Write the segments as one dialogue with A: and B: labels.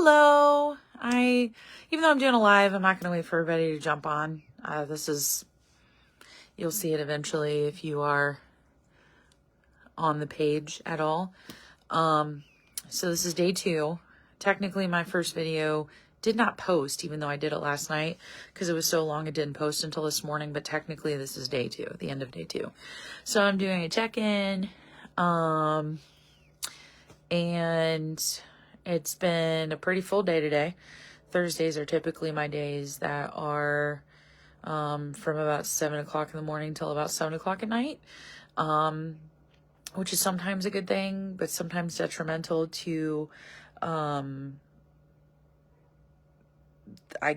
A: Hello. Even though I'm doing a live, I'm not going to wait for everybody to jump on. You'll see it eventually if you are on the page at all. So this is day 2. Technically, my first video did not post, even though I did it last night, because it was so long it didn't post until this morning. But technically, this is day 2, the end of day 2. So I'm doing a check-in, and it's been a pretty full day today. Thursdays are typically my days that are from about 7 o'clock in the morning till about 7 o'clock at night, which is sometimes a good thing, but sometimes detrimental to, I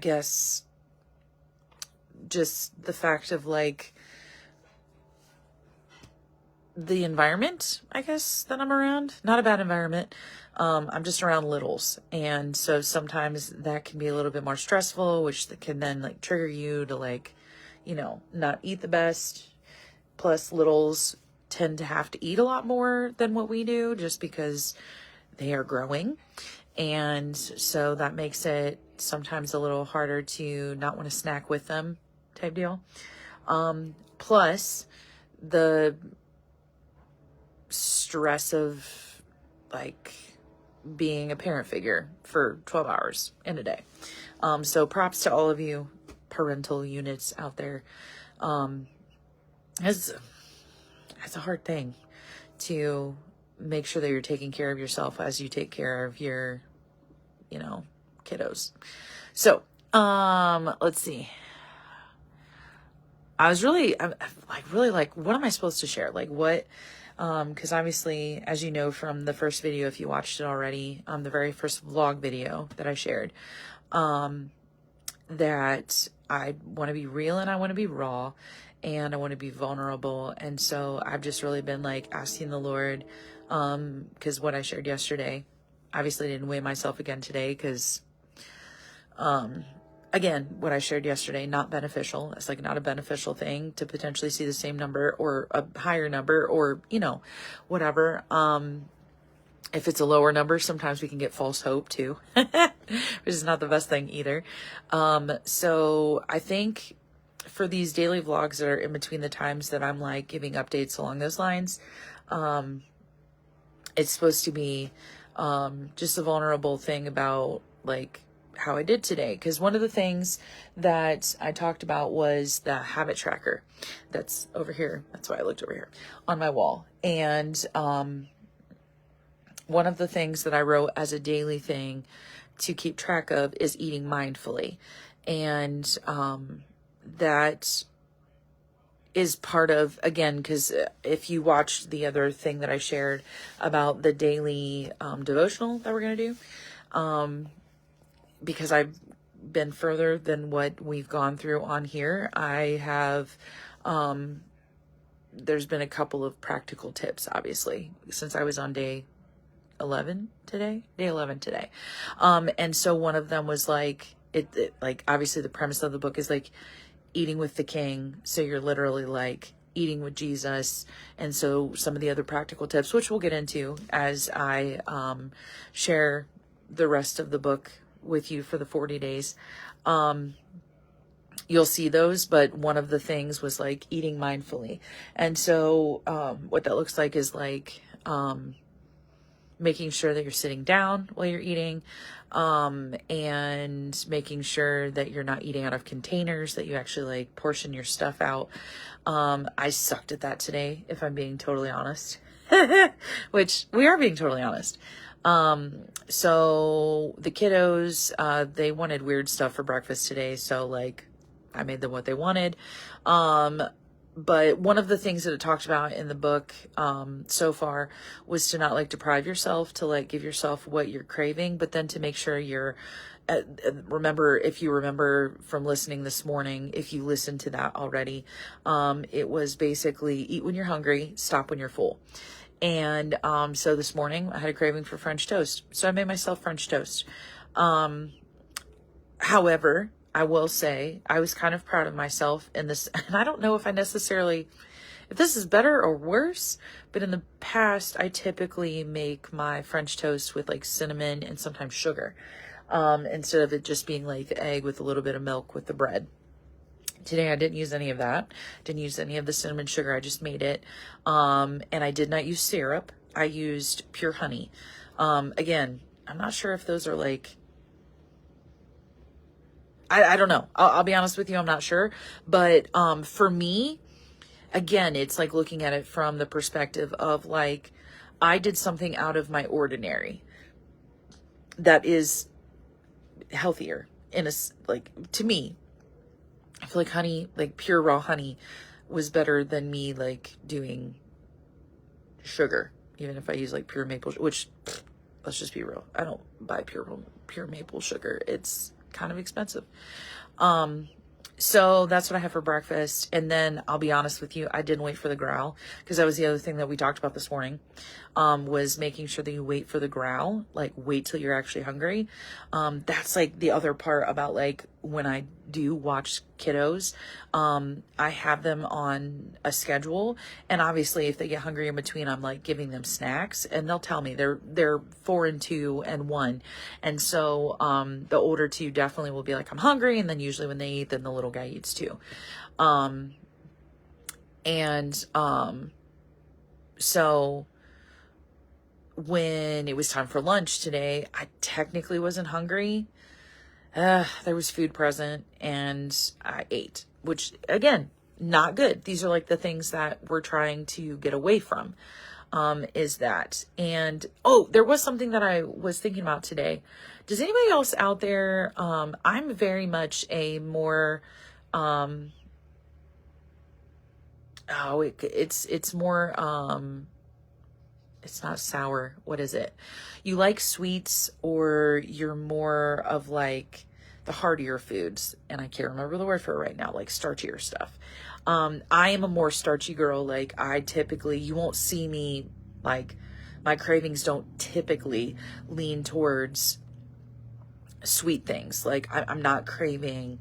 A: guess, just the fact of like the environment, I guess, that I'm around. Not a bad environment. I'm just around littles. And so sometimes that can be a little bit more stressful, which can then like trigger you to like, not eat the best. Plus littles tend to have to eat a lot more than what we do just because they are growing. And so that makes it sometimes a little harder to not want to snack with them type deal. Plus the stress of like being a parent figure for 12 hours in a day. So props to all of you parental units out there. It's a hard thing to make sure that you're taking care of yourself as you take care of your, kiddos. So, let's see. I'm really like, what am I supposed to share? Like what, because obviously, as you know from the first video, if you watched it already, the very first vlog video that I shared, that I want to be real and I want to be raw and I want to be vulnerable. And so I've just really been like asking the Lord, because what I shared yesterday, obviously didn't weigh myself again today because, again, what I shared yesterday, not beneficial. It's like not a beneficial thing to potentially see the same number or a higher number or, whatever. If it's a lower number, sometimes we can get false hope too, which is not the best thing either. So I think for these daily vlogs that are in between the times that I'm like giving updates along those lines, it's supposed to be, just a vulnerable thing about like how I did today. Because one of the things that I talked about was the habit tracker that's over here. That's why I looked over here on my wall. And, one of the things that I wrote as a daily thing to keep track of is eating mindfully. And, that is part of, again, because if you watched the other thing that I shared about the daily devotional that we're going to do, because I've been further than what we've gone through on here, I have, there's been a couple of practical tips, obviously, since I was on day 11 today. And so one of them was like, like, obviously the premise of the book is like eating with the King. So you're literally like eating with Jesus. And so some of the other practical tips, which we'll get into as I, share the rest of the book with you for the 40 days. You'll see those, but one of the things was like eating mindfully. And so, what that looks like is like, making sure that you're sitting down while you're eating, and making sure that you're not eating out of containers, that you actually like portion your stuff out. I sucked at that today, if I'm being totally honest, which we are being totally honest. So the kiddos, they wanted weird stuff for breakfast today. So like I made them what they wanted. But one of the things that it talked about in the book, so far was to not like deprive yourself, to like give yourself what you're craving, but then to make sure you're, if you remember from listening this morning, if you listened to that already, it was basically eat when you're hungry, stop when you're full. And, so this morning I had a craving for French toast. So I made myself French toast. However, I will say I was kind of proud of myself in this, and I don't know if this is better or worse, but in the past, I typically make my French toast with like cinnamon and sometimes sugar. instead of it just being like the egg with a little bit of milk with the bread. Today I didn't use any of that. Didn't use any of the cinnamon sugar. I just made it. And I did not use syrup. I used pure honey. Again, I'm not sure if those are like, I don't know. I'll be honest with you. I'm not sure. But, for me, again, it's like looking at it from the perspective of like, I did something out of my ordinary that is healthier in a, like, to me, I feel like honey, like pure raw honey was better than me like doing sugar, even if I use like pure maple, which let's just be real. I don't buy pure maple sugar. It's kind of expensive. So that's what I have for breakfast. And then I'll be honest with you, I didn't wait for the growl because that was the other thing that we talked about this morning, was making sure that you wait for the growl, like wait till you're actually hungry. That's like the other part about like when I do watch kiddos, I have them on a schedule, and obviously if they get hungry in between, I'm like giving them snacks, and they'll tell me they're 4 and 2 and 1. And so, the older two definitely will be like, I'm hungry. And then usually when they eat, then the little guy eats too. So when it was time for lunch today, I technically wasn't hungry. There was food present and I ate, which again, not good. These are like the things that we're trying to get away from, is that. And, oh, there was something that I was thinking about today. Does anybody else out there, I'm very much a more, it's more, it's not sour. What is it? You like sweets, or you're more of like the heartier foods? And I can't remember the word for it right now, like starchier stuff. I am a more starchy girl. Like I typically, you won't see me, like my cravings don't typically lean towards sweet things. Like I'm not craving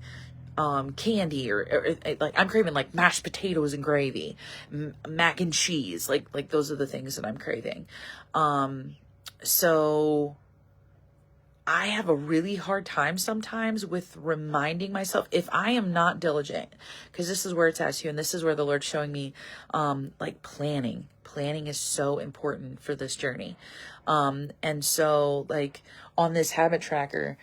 A: candy or like I'm craving like mashed potatoes and gravy, mac and cheese, like those are the things that I'm craving. So I have a really hard time sometimes with reminding myself if I am not diligent, because this is where it's at too, and this is where the Lord's showing me, like planning is so important for this journey. And so like on this habit tracker,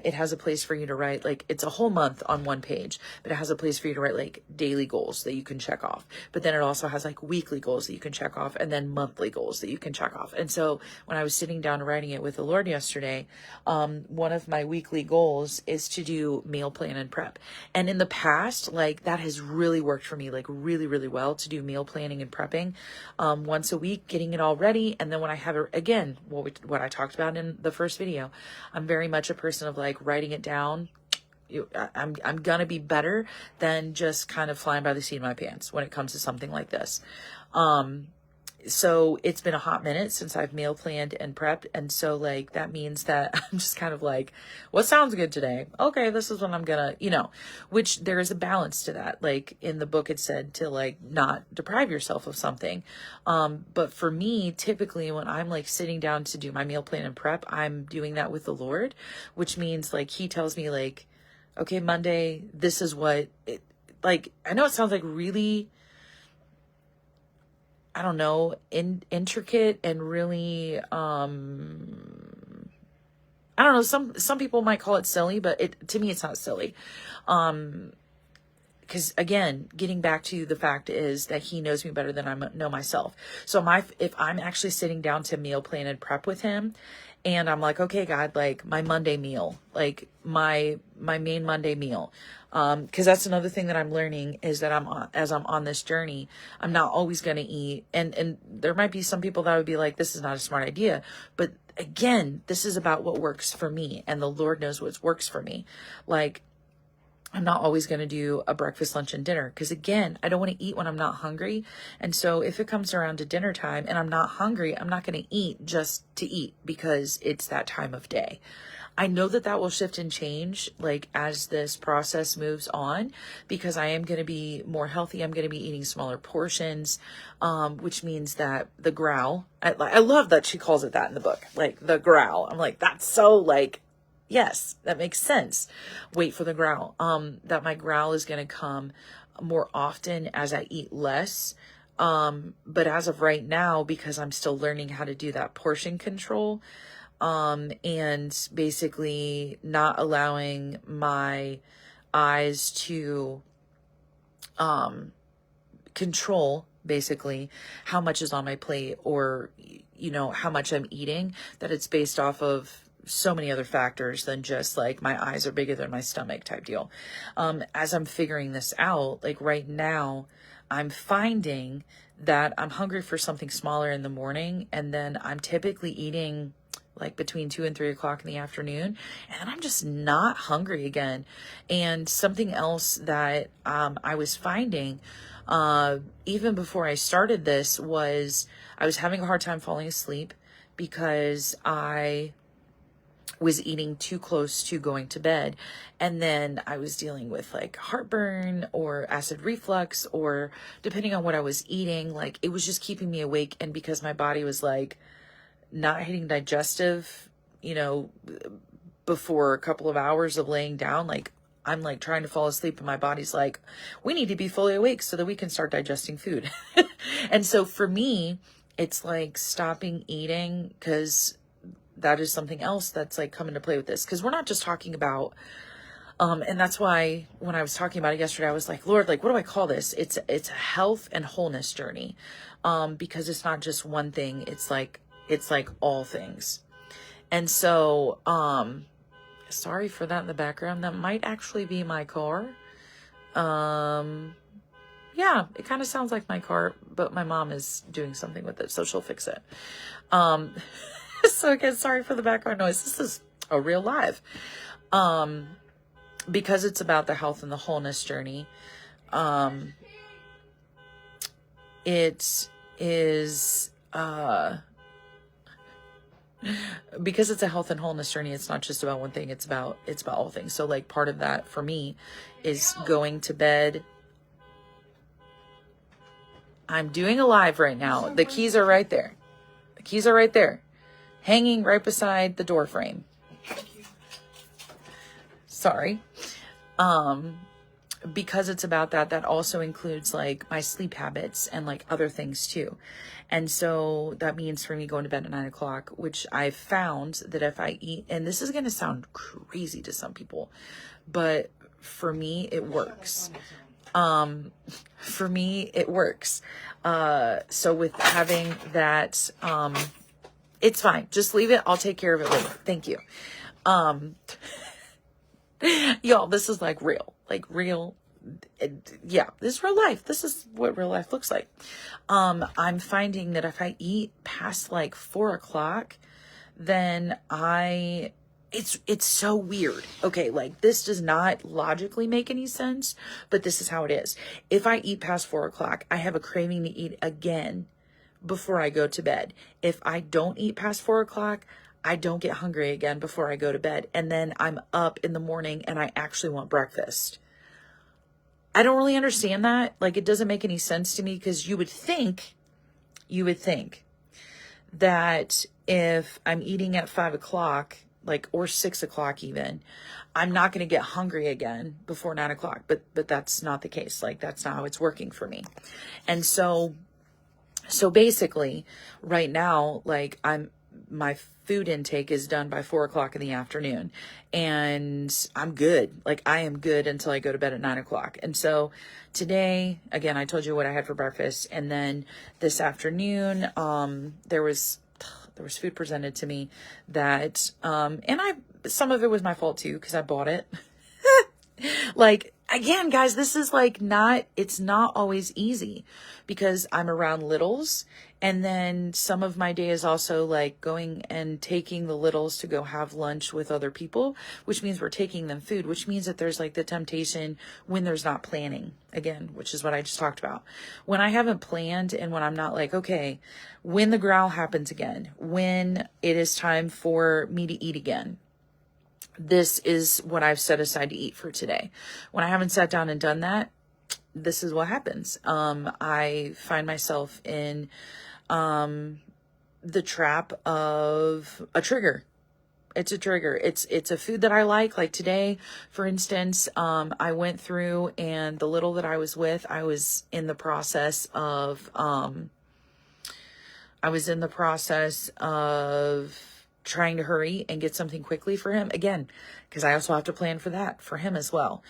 A: it has a place for you to write, like it's a whole month on one page, but it has a place for you to write like daily goals that you can check off. But then it also has like weekly goals that you can check off, and then monthly goals that you can check off. And so when I was sitting down writing it with the Lord yesterday, one of my weekly goals is to do meal plan and prep. And in the past, like that has really worked for me, like really, really well, to do meal planning and prepping, once a week, getting it all ready. And then when I have it again, what I talked about in the first video, I'm very much a person of like writing it down. I'm gonna be better than just kind of flying by the seat of my pants when it comes to something like this. So it's been a hot minute since I've meal planned and prepped. And so like, that means that I'm just kind of like, what sounds good today? Okay, this is what I'm gonna, which there is a balance to that. Like in the book, it said to like not deprive yourself of something. But for me, typically when I'm like sitting down to do my meal plan and prep, I'm doing that with the Lord, which means like, he tells me like, okay, Monday, this is what it, like, I know it sounds like really, I don't know, intricate and really, I don't know, some people might call it silly, but to me, it's not silly. Because again, getting back to the fact is that he knows me better than I know myself. So if I'm actually sitting down to meal plan and prep with him, and I'm like, okay, God, like my Monday meal, like my main Monday meal. Cause that's another thing that I'm learning is that as I'm on this journey, I'm not always going to eat. And there might be some people that would be like, this is not a smart idea. But again, this is about what works for me, and the Lord knows what works for me. Like, I'm not always going to do a breakfast, lunch, and dinner, because again, I don't want to eat when I'm not hungry. And so if it comes around to dinner time and I'm not hungry, I'm not going to eat just to eat because it's that time of day. I know that will shift and change like as this process moves on, because I am going to be more healthy. I'm going to be eating smaller portions, which means that the growl, I love that she calls it that in the book, like the growl. I'm like, that's so like, Yes, that makes sense. Wait for the growl. That my growl is going to come more often as I eat less. But as of right now, because I'm still learning how to do that portion control, and basically not allowing my eyes to, control basically how much is on my plate, or, how much I'm eating, that it's based off of so many other factors than just like my eyes are bigger than my stomach type deal. As I'm figuring this out, like right now, I'm finding that I'm hungry for something smaller in the morning, and then I'm typically eating like between 2 and 3 o'clock in the afternoon, and I'm just not hungry again. And something else that I was finding even before I started this was I was having a hard time falling asleep because I was eating too close to going to bed. And then I was dealing with like heartburn or acid reflux, or depending on what I was eating, like it was just keeping me awake. And because my body was like not hitting digestive, before a couple of hours of laying down, like I'm like trying to fall asleep and my body's like, we need to be fully awake so that we can start digesting food. And so for me, it's like stopping eating, because that is something else that's like come into play with this. Because we're not just talking about, and that's why when I was talking about it yesterday, I was like, Lord, like, what do I call this? It's a health and wholeness journey, because it's not just one thing. It's like all things. And so, sorry for that in the background. That might actually be my car. Yeah, it kind of sounds like my car, but my mom is doing something with it, so she'll fix it. So again, sorry for the background noise. This is a real live. Because it's about the health and the wholeness journey. It is, because it's a health and wholeness journey, it's not just about one thing, it's about all things. So like part of that for me is going to bed. I'm doing a live right now. The keys are right there. The keys are right there, hanging right beside the door frame. Sorry. Because it's about that also includes like my sleep habits and like other things too. And so that means for me going to bed at 9 o'clock, which I've found that if I eat, and this is going to sound crazy to some people, but for me, it works. For me, it works. So with having that, it's fine. Just leave it. I'll take care of it later. Thank you. Y'all, this is like real. Yeah, this is real life. This is what real life looks like. I'm finding that if I eat past like 4 o'clock, then it's so weird. Okay, like this does not logically make any sense, but this is how it is. If I eat past 4 o'clock, I have a craving to eat again before I go to bed. If I don't eat past 4 o'clock, I don't get hungry again before I go to bed. And then I'm up in the morning and I actually want breakfast. I don't really understand that. Like, it doesn't make any sense to me, because you would think that if I'm eating at 5 o'clock, like, or 6 o'clock even, I'm not going to get hungry again before 9 o'clock. But that's not the case. Like, that's not how it's working for me. And so basically right now, like my food intake is done by 4 o'clock in the afternoon, and I'm good. Like I am good until I go to bed at 9 o'clock. And so today, again, I told you what I had for breakfast. And then this afternoon, there was food presented to me that, and some of it was my fault too, because I bought it. Like, again, guys, this is like it's not always easy, because I'm around littles. And then some of my day is also like going and taking the littles to go have lunch with other people, which means we're taking them food, which means that there's like the temptation when there's not planning, again, which is what I just talked about. When I haven't planned, and when I'm not like, okay, when the growl happens again, when it is time for me to eat again, this is what I've set aside to eat for today. When I haven't sat down and done that, this is what happens. I find myself in the trap of a trigger. It's a trigger. It's a food that I like. Like today, for instance, I went through, and the little that I was with, I was in the process of trying to hurry and get something quickly for him again, because I also have to plan for that for him as well.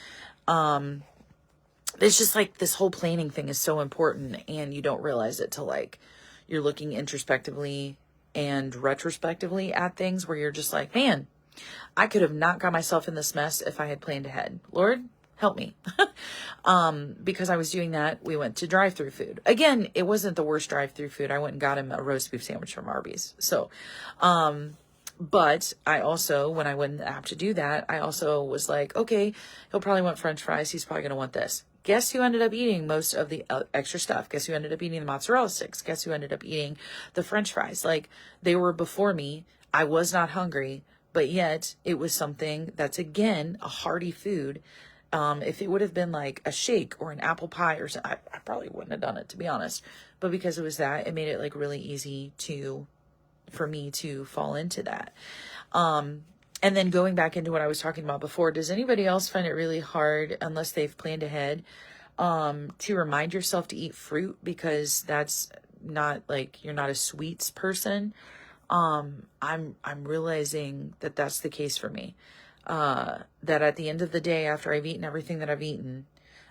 A: It's just like this whole planning thing is so important, and you don't realize it till like you're looking introspectively and retrospectively at things, where you're just like, man, I could have not got myself in this mess if I had planned ahead. Lord, help me. Because I was doing that, we went to drive-through food. Again, it wasn't the worst drive-through food. I went and got him a roast beef sandwich from Arby's. So, but I also, when I went in the app to do that, I also was like, okay, he'll probably want French fries. He's probably going to want this. Guess who ended up eating most of the extra stuff? Guess who ended up eating the mozzarella sticks? Guess who ended up eating the French fries? Like, they were before me. I was not hungry, but yet it was something that's, again, a hearty food. If it would have been like a shake or an apple pie or something, I probably wouldn't have done it, to be honest. But because it was that, it made it like really easy for me to fall into that. And then going back into what I was talking about before, does anybody else find it really hard, unless they've planned ahead, to remind yourself to eat fruit? Because that's not like, you're not a sweets person. I'm realizing that that's the case for me. That at the end of the day, after I've eaten everything that I've eaten,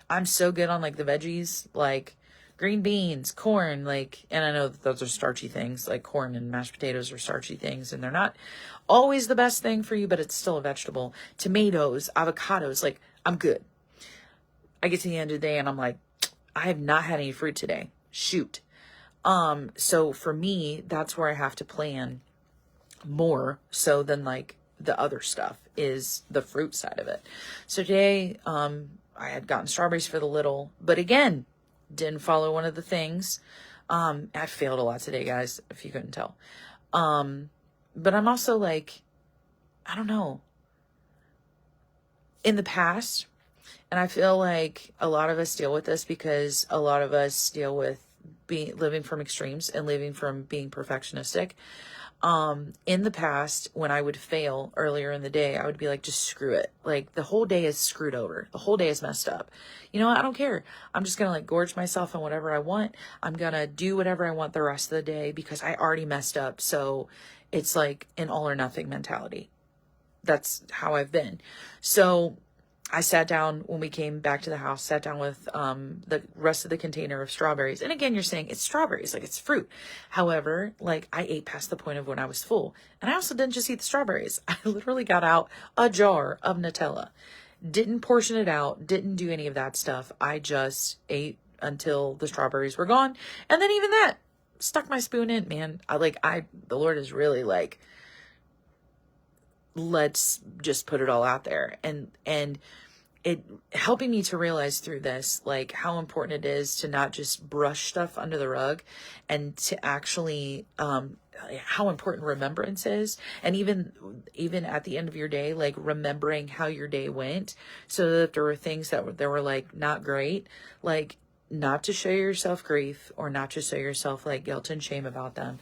A: I'm so good on like the veggies, like green beans, corn, like, and I know that those are starchy things, like corn and mashed potatoes are starchy things, and they're not always the best thing for you, but it's still a vegetable. Tomatoes, avocados, like, I'm good. I get to the end of the day and I'm like, I have not had any fruit today. Shoot. So for me, that's where I have to plan more so than like the other stuff, is the fruit side of it. So today, I had gotten strawberries for the little, but again, didn't follow one of the things. I failed a lot today, guys, if you couldn't tell. But I'm also like, I don't know, in the past, and I feel like a lot of us deal with this because a lot of us deal with living from extremes and living from being perfectionistic. In the past, when I would fail earlier in the day, I would be like, just screw it. Like, the whole day is screwed over. The whole day is messed up. You know what? I don't care. I'm just going to like gorge myself on whatever I want. I'm going to do whatever I want the rest of the day because I already messed up. So it's like an all or nothing mentality. That's how I've been. So I sat down when we came back to the house, sat down with the rest of the container of strawberries. And again, you're saying it's strawberries, like it's fruit. However, like I ate past the point of when I was full. And I also didn't just eat the strawberries. I literally got out a jar of Nutella. Didn't portion it out, didn't do any of that stuff. I just ate until the strawberries were gone. And then even that, stuck my spoon in, man. The Lord is really like, let's just put it all out there. And it helping me to realize through this, like how important it is to not just brush stuff under the rug, and to actually, how important remembrance is. And even at the end of your day, like remembering how your day went, so that if there were things that were like not great, like not to show yourself grief or not to show yourself like guilt and shame about them,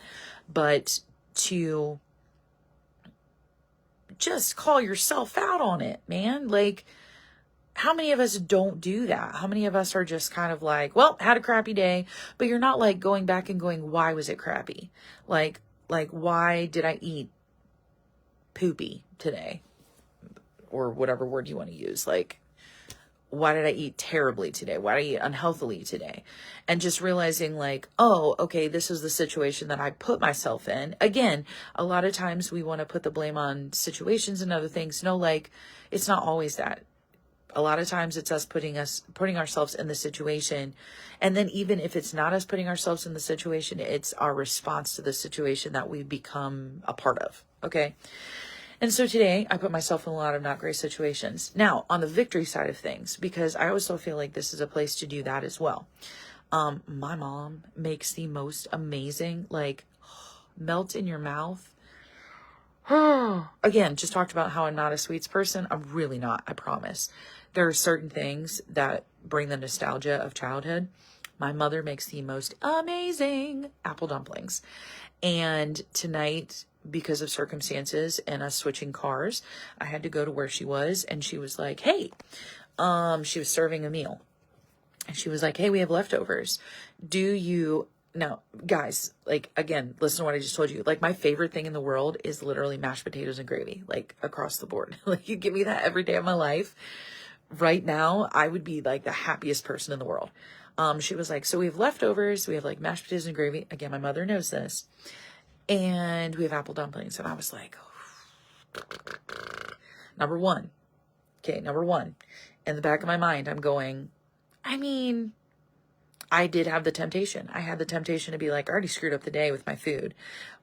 A: but to just call yourself out on it, man. Like, how many of us don't do that? How many of us are just kind of like, well, had a crappy day, but you're not like going back and going, why was it crappy? Like why did I eat poopy today? Or whatever word you want to use. Like, why did I eat terribly today? Why did I eat unhealthily today? And just realizing like, oh, okay, this is the situation that I put myself in. Again, a lot of times we want to put the blame on situations and other things. No, like, it's not always that. A lot of times it's us putting ourselves in the situation. And then even if it's not us putting ourselves in the situation, it's our response to the situation that we become a part of. Okay. And so today I put myself in a lot of not great situations. Now, on the victory side of things, because I also feel like this is a place to do that as well. My mom makes the most amazing, like, melt in your mouth. Again, just talked about how I'm not a sweets person. I'm really not, I promise. There are certain things that bring the nostalgia of childhood. My mother makes the most amazing apple dumplings. And tonight because of circumstances and us switching cars, I had to go to where she was, and she was like, hey, she was serving a meal, and she was like, hey, we have leftovers. Do you, now guys, like, again, listen to what I just told you. Like, my favorite thing in the world is literally mashed potatoes and gravy, like across the board. Like, you give me that every day of my life. Right now, I would be like the happiest person in the world. She was like, so we have leftovers. We have like mashed potatoes and gravy. Again, my mother knows this. And we have apple dumplings. And I was like, number one. Okay, number one. In the back of my mind, I'm going, I mean, I did have the temptation. I had the temptation to be like, I already screwed up the day with my food.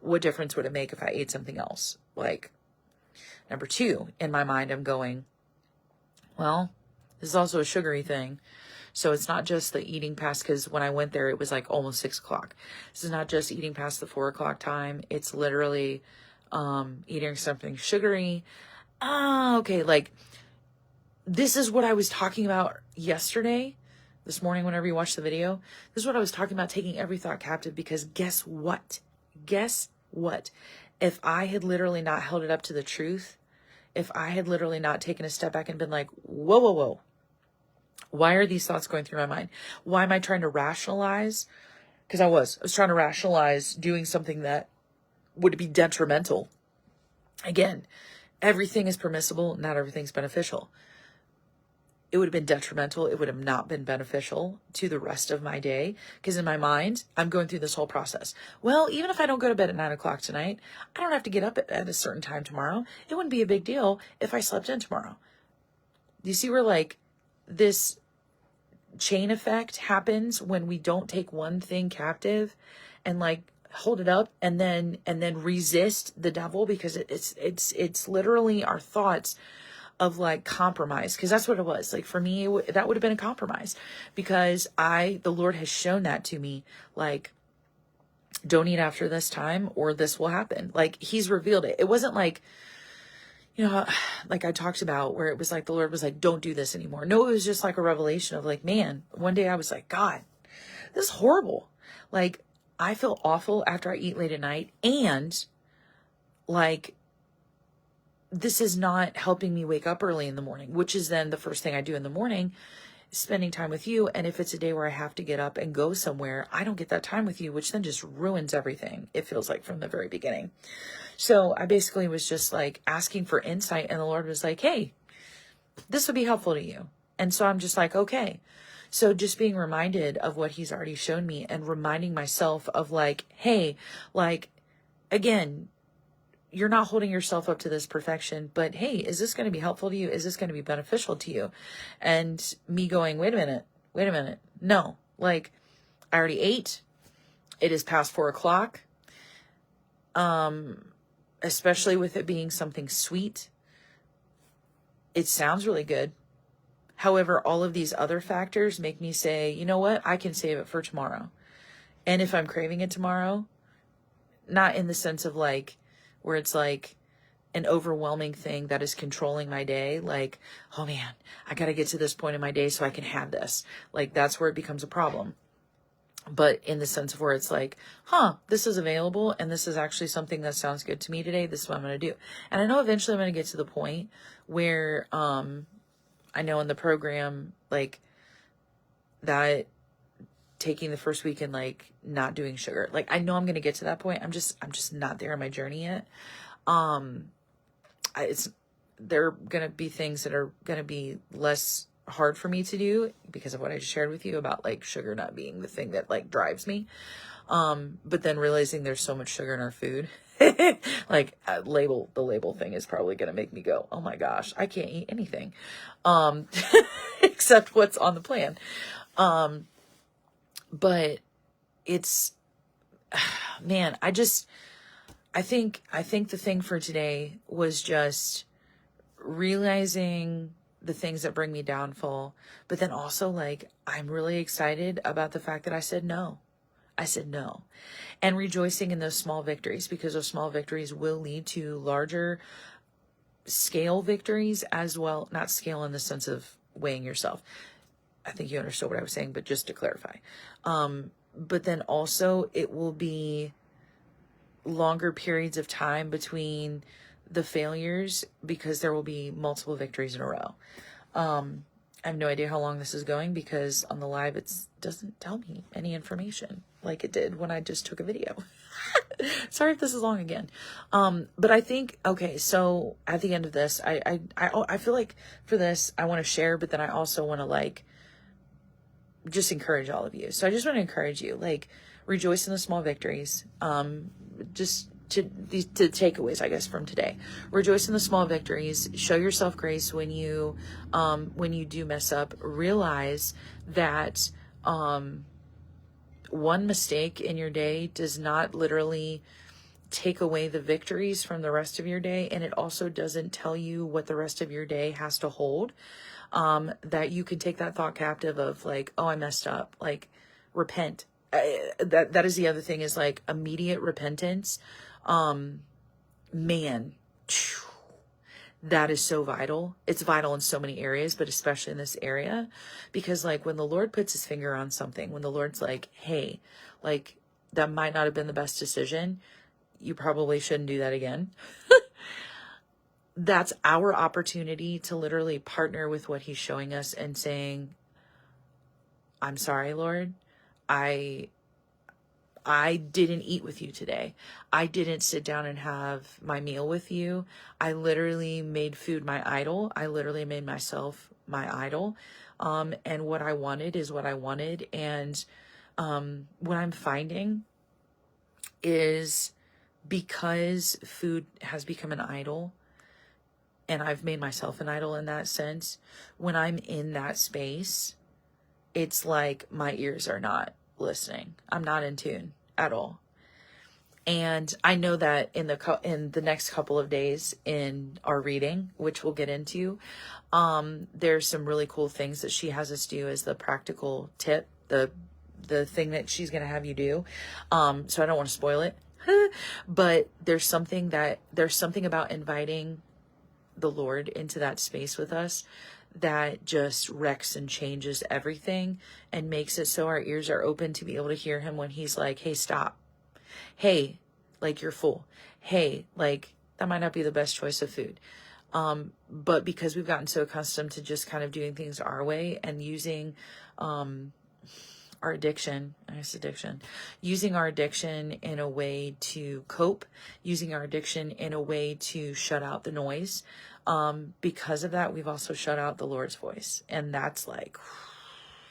A: What difference would it make if I ate something else? Like, number two, in my mind, I'm going, well, this is also a sugary thing. So it's not just the eating past, because when I went there, it was like almost 6 o'clock. This is not just eating past the 4 o'clock time. It's literally eating something sugary. Okay. Like, this is what I was talking about yesterday, this morning, whenever you watch the video. This is what I was talking about, taking every thought captive, because guess what? Guess what? If I had literally not held it up to the truth, if I had literally not taken a step back and been like, whoa, whoa, whoa. Why are these thoughts going through my mind? Why am I trying to rationalize? Because I was trying to rationalize doing something that would be detrimental. Again, everything is permissible. Not everything's beneficial. It would have been detrimental. It would have not been beneficial to the rest of my day. Because in my mind, I'm going through this whole process. Well, even if I don't go to bed at 9 o'clock tonight, I don't have to get up at a certain time tomorrow. It wouldn't be a big deal if I slept in tomorrow. Do you see where like this chain effect happens when we don't take one thing captive and like hold it up and then resist the devil? Because it's literally our thoughts of like compromise, because that's what it was. Like, for me, that would have been a compromise, because the Lord has shown that to me, like, don't eat after this time or this will happen. Like, he's revealed it. It wasn't like, you know, like I talked about, where it was like the Lord was like, don't do this anymore. No, it was just like a revelation of like, man, one day I was like, God, this is horrible. Like, I feel awful after I eat late at night, and like, this is not helping me wake up early in the morning, which is then the first thing I do in the morning, spending time with you. And if it's a day where I have to get up and go somewhere, I don't get that time with you, which then just ruins everything. It feels like from the very beginning. So I basically was just like asking for insight, and the Lord was like, hey, this would be helpful to you. And so I'm just like, okay. So just being reminded of what he's already shown me, and reminding myself of like, hey, like, again, you're not holding yourself up to this perfection, but hey, is this going to be helpful to you? Is this going to be beneficial to you? And me going, wait a minute. No, like, I already ate. It is past 4 o'clock. Especially with it being something sweet. It sounds really good. However, all of these other factors make me say, you know what? I can save it for tomorrow. And if I'm craving it tomorrow, not in the sense of like, where it's like an overwhelming thing that is controlling my day. Like, oh man, I got to get to this point in my day so I can have this. Like, that's where it becomes a problem. But in the sense of where it's like, this is available, and this is actually something that sounds good to me today. This is what I'm going to do. And I know eventually I'm going to get to the point where, I know in the program, like, that taking the first week and like not doing sugar, like, I know I'm going to get to that point. I'm just not there on my journey yet. There are going to be things that are going to be less hard for me to do because of what I just shared with you about like sugar not being the thing that like drives me. But then realizing there's so much sugar in our food, like the label thing is probably going to make me go, oh my gosh, I can't eat anything, except what's on the plan. But it's, man, I think the thing for today was just realizing the things that bring me downfall, but then also like, I'm really excited about the fact that I said no, and rejoicing in those small victories, because those small victories will lead to larger scale victories as well. Not scale in the sense of weighing yourself. I think you understood what I was saying, but just to clarify. But then also it will be longer periods of time between the failures, because there will be multiple victories in a row. I have no idea how long this is going, because on the live it doesn't tell me any information like it did when I just took a video. Sorry if this is long again. But I think, okay, so at the end of this, I feel like for this, I want to share, but then I also want to like just encourage all of you. So I just want to encourage you, like, rejoice in the small victories. Just to takeaways, I guess, from today. Rejoice in the small victories. Show yourself grace when you do mess up. Realize that one mistake in your day does not literally take away the victories from the rest of your day, and it also doesn't tell you what the rest of your day has to hold. That you can take that thought captive of like, oh, I messed up, like, repent. That is the other thing, is like immediate repentance. Man, that is so vital. It's vital in so many areas, but especially in this area, because like when the Lord puts his finger on something, when the Lord's like, hey, like, that might not have been the best decision, you probably shouldn't do that again. That's our opportunity to literally partner with what he's showing us and saying, I'm sorry, Lord. I didn't eat with you today. I didn't sit down and have my meal with you. I literally made food my idol. I literally made myself my idol. And what I wanted is what I wanted. And what I'm finding is, because food has become an idol, and I've made myself an idol in that sense, when I'm in that space, it's like my ears are not listening. I'm not in tune at all. And I know that in the next couple of days in our reading, which we'll get into, there's some really cool things that she has us do as the practical tip, the thing that she's going to have you do. So I don't want to spoil it, but there's something about inviting the Lord into that space with us that just wrecks and changes everything and makes it so our ears are open to be able to hear him when he's like, hey, stop. Hey, like, you're full. Hey, like, that might not be the best choice of food. But because we've gotten so accustomed to just kind of doing things our way and using our addiction in a way to cope, using our addiction in a way to shut out the noise. Because of that, we've also shut out the Lord's voice. And that's like,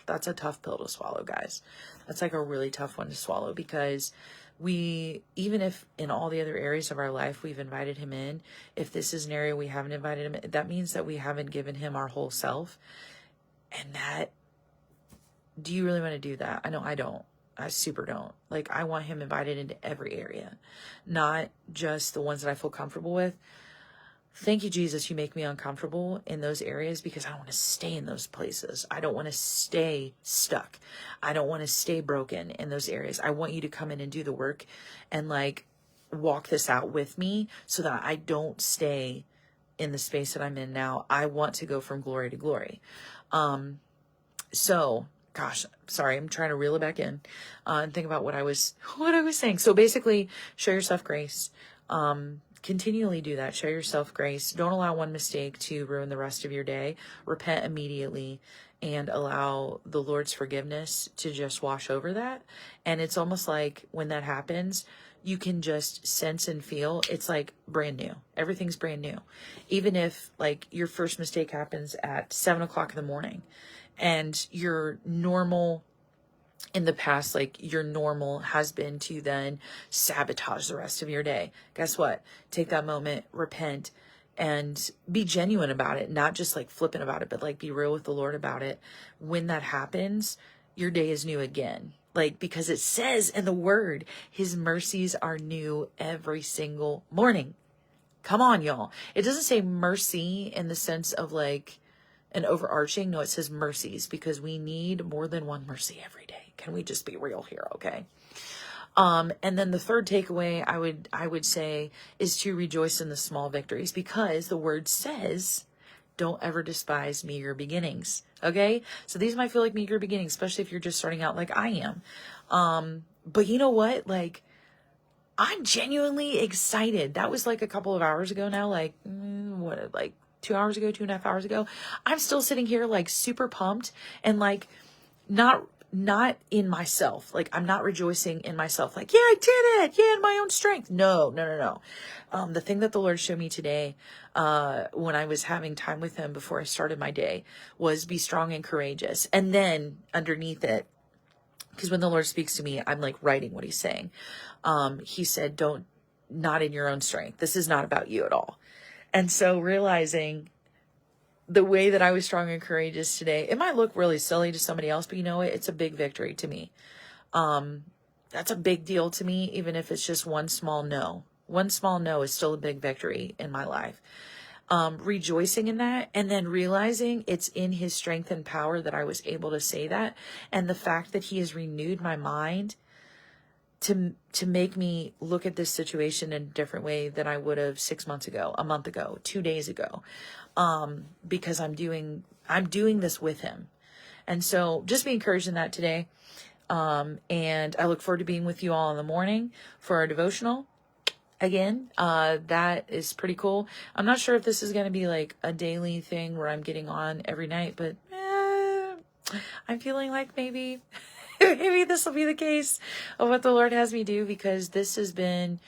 A: that's a tough pill to swallow, guys. That's like a really tough one to swallow, because even if in all the other areas of our life we've invited him in, if this is an area we haven't invited him in, that means that we haven't given him our whole self. And that, do you really want to do that? I know I don't. I super don't. Like, I want him invited into every area, not just the ones that I feel comfortable with. Thank you, Jesus, you make me uncomfortable in those areas, because I don't want to stay in those places. I don't want to stay stuck. I don't want to stay broken in those areas. I want you to come in and do the work and like walk this out with me, so that I don't stay in the space that I'm in now. I want to go from glory to glory. So gosh, sorry, I'm trying to reel it back in and think about what I was saying. So basically, show yourself grace. Continually do that. Show yourself grace. Don't allow one mistake to ruin the rest of your day. Repent immediately and allow the Lord's forgiveness to just wash over that. And it's almost like when that happens, you can just sense and feel it's like brand new. Everything's brand new. Even if like your first mistake happens at 7:00 in the morning, and your normal in the past, like your normal has been to then sabotage the rest of your day. Guess what? Take that moment, repent, and be genuine about it. Not just like flippant about it, but like be real with the Lord about it. When that happens, your day is new again. Like, because it says in the word, his mercies are new every single morning. Come on, y'all. It doesn't say mercy in the sense of like an overarching. No, it says mercies, because we need more than one mercy every day. Can we just be real here? Okay. And then the third takeaway I would say is to rejoice in the small victories, because the word says, don't ever despise meager beginnings. Okay. So these might feel like meager beginnings, especially if you're just starting out like I am. But you know what? Like, I'm genuinely excited. That was like a couple of hours ago now, like, like 2 hours ago, 2.5 hours ago. I'm still sitting here like super pumped and like not in myself. Like I'm not rejoicing in myself. Like, yeah, I did it. Yeah, in my own strength. No. The thing that the Lord showed me today, when I was having time with him before I started my day, was be strong and courageous. And then underneath it, because when the Lord speaks to me, I'm like writing what he's saying. He said, not in your own strength. This is not about you at all. And so realizing the way that I was strong and courageous today, it might look really silly to somebody else, but you know what? It's a big victory to me. That's a big deal to me, even if it's just one small no. One small no is still a big victory in my life. Rejoicing in that and then realizing it's in his strength and power that I was able to say that. And the fact that he has renewed my mind to make me look at this situation in a different way than I would have 6 months ago, a month ago, 2 days ago. Because I'm doing this with him. And so just be encouraged in that today. And I look forward to being with you all in the morning for our devotional. Again, that is pretty cool. I'm not sure if this is going to be like a daily thing where I'm getting on every night, but I'm feeling like maybe this will be the case of what the Lord has me do, because this has been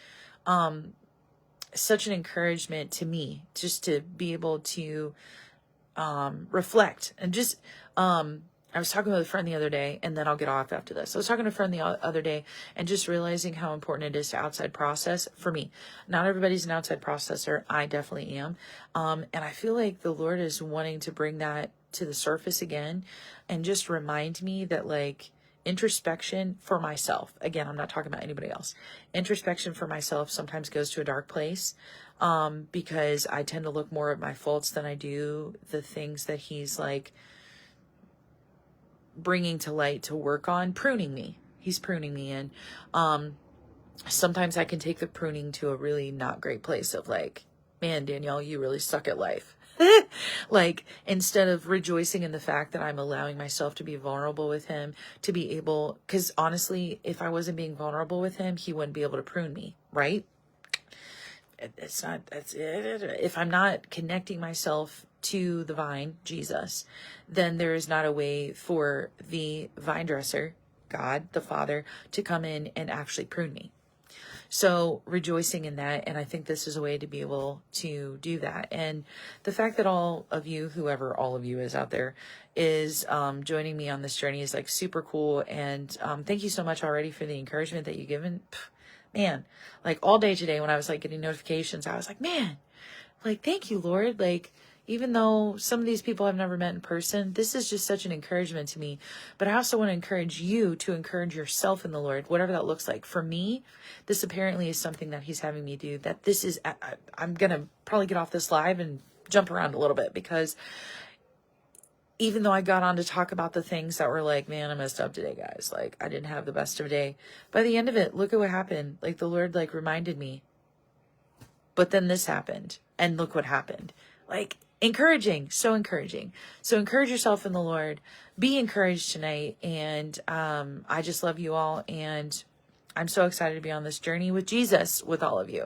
A: such an encouragement to me just to be able to reflect and just I was talking with a friend the other day, and then I'll get off after this. I was talking to a friend the other day and just realizing how important it is to outside process for me. Not everybody's an outside processor. I definitely am. And I feel like the Lord is wanting to bring that to the surface again and just remind me that like introspection for myself, again, I'm not talking about anybody else. Introspection for myself sometimes goes to a dark place because I tend to look more at my faults than I do the things that he's like bringing to light to work on, pruning me. He's pruning me. And sometimes I can take the pruning to a really not great place of like, man, Danielle, you really suck at life. Like, instead of rejoicing in the fact that I'm allowing myself to be vulnerable with him, to be able, because honestly, if I wasn't being vulnerable with him, he wouldn't be able to prune me, right? It's not, that's it. If I'm not connecting myself to the vine, Jesus, then there is not a way for the vine dresser, God, the Father, to come in and actually prune me. So rejoicing in that. And I think this is a way to be able to do that. And the fact that all of you, whoever all of you is out there, is joining me on this journey is like super cool. And thank you so much already for the encouragement that you've given. Man, like all day today when I was like getting notifications, I was like, man, like, thank you, Lord. Like, even though some of these people I've never met in person, this is just such an encouragement to me. But I also want to encourage you to encourage yourself in the Lord, whatever that looks like. For me, this apparently is something that he's having me do, that this is, I'm going to probably get off this live and jump around a little bit, because even though I got on to talk about the things that were like, man, I messed up today, guys. Like, I didn't have the best of a day. By the end of it, look at what happened. Like, the Lord, like, reminded me. But then this happened, and look what happened. Like, encouraging, so encouraging. So encourage yourself in the Lord. Be encouraged tonight. And I just love you all. And I'm so excited to be on this journey with Jesus with all of you.